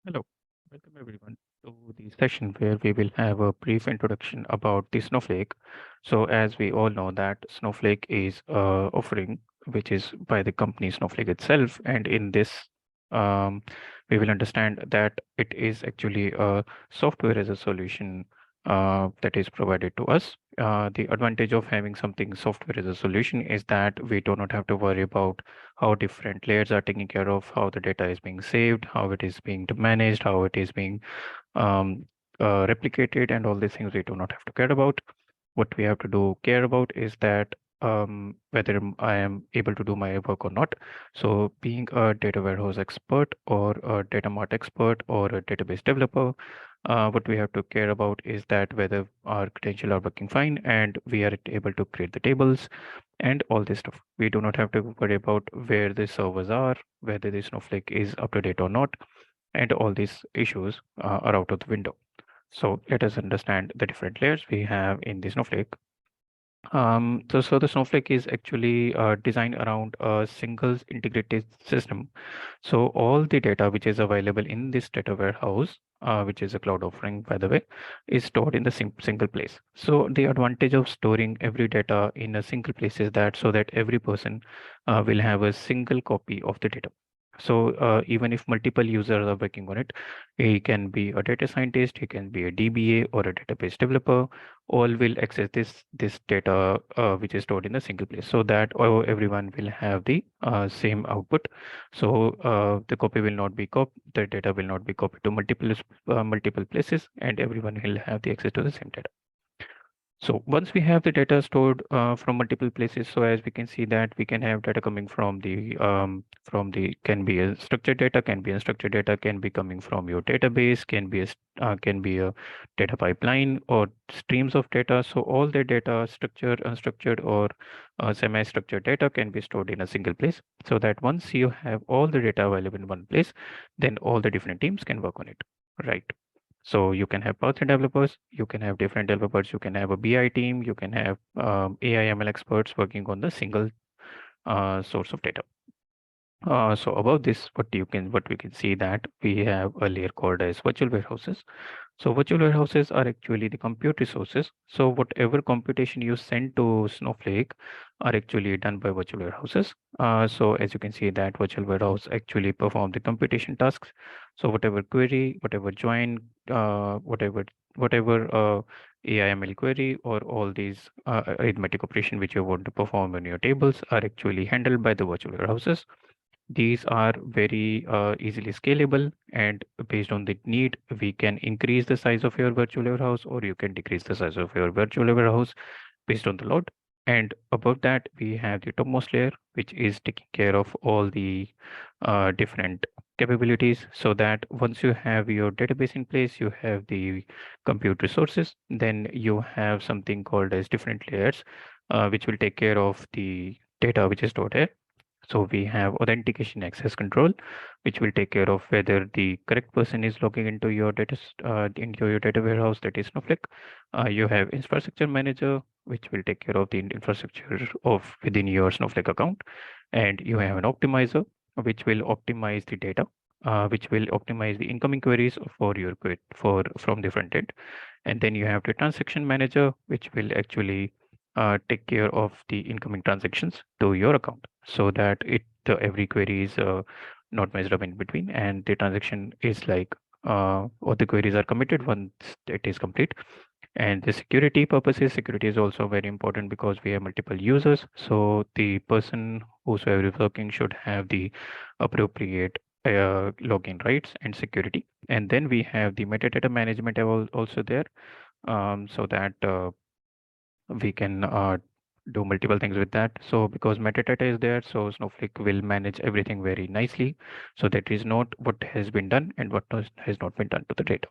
Hello, welcome everyone to the session where we will have a brief introduction about the Snowflake. So as we all know that Snowflake is a offering which is by the company Snowflake itself, and in this um, we will understand that it is actually a software as a solution that is provided to us. The advantage of having something software as a solution is that we do not have to worry about how different layers are taken care of, how the data is being saved, how it is being managed, how it is being um, replicated, and all these things we do not have to care about. What we have to do care about is that whether I am able to do my work or not. So being a data warehouse expert or a data mart expert or a database developer, what we have to care about is that whether our credentials are working fine and we are able to create the tables and all this stuff. We do not have to worry about where the servers are, whether the Snowflake is up to date or not, and all these issues are out of the window. So let us understand the different layers we have in the Snowflake. So the Snowflake is actually designed around a single integrated system. So all the data which is available in this data warehouse, which is a cloud offering, by the way, is stored in the single place. So the advantage of storing every data in a single place is that so that every person will have a single copy of the data. So even if multiple users are working on it, he can be a data scientist, he can be a DBA or a database developer, all will access this data which is stored in a single place so that everyone will have the same output. So the copy will not be the data will not be copied to multiple places, and everyone will have the access to the same data. So once we have the data stored from multiple places, so as we can see that we can have data coming from the can be a structured data, can be unstructured data, can be coming from your database, can be a data pipeline or streams of data. So all the data, structured, unstructured, or semi-structured data can be stored in a single place. So that once you have all the data available in one place, then all the different teams can work on it, right? So you can have Python developers, you can have different developers, you can have a BI team, you can have AI ML experts working on the single source of data. So above this, what we can see that we have a layer called as virtual warehouses. So virtual warehouses are actually the compute resources. So whatever computation you send to Snowflake are actually done by virtual warehouses. So as you can see that virtual warehouse actually perform the computation tasks. So whatever query, whatever join, whatever AIML query or all these arithmetic operation which you want to perform in your tables are actually handled by the virtual warehouses. These are very easily scalable, and based on the need, we can increase the size of your virtual warehouse or you can decrease the size of your virtual warehouse based on the load. And above that, we have the topmost layer, which is taking care of all the different capabilities so that once you have your database in place, you have the compute resources, then you have something called as different layers, which will take care of the data which is stored here. So we have authentication access control, which will take care of whether the correct person is logging into your data warehouse, that is Snowflake. You have infrastructure manager, which will take care of the infrastructure of within your Snowflake account, and you have an optimizer, which will optimize the data, which will optimize the incoming queries for your for from the front end, and then you have the transaction manager, which will actually take care of the incoming transactions to your account so that every query is not messed up in between and the transaction is like or the queries are committed once it is complete. And the security purposes, security is also very important because we have multiple users. So the person whosoever is working should have the appropriate login rights and security. And then we have the metadata management also there, so that we can do multiple things with that. So because metadata is there, so Snowflake will manage everything very nicely. So that is not what has been done and what has not been done to the data.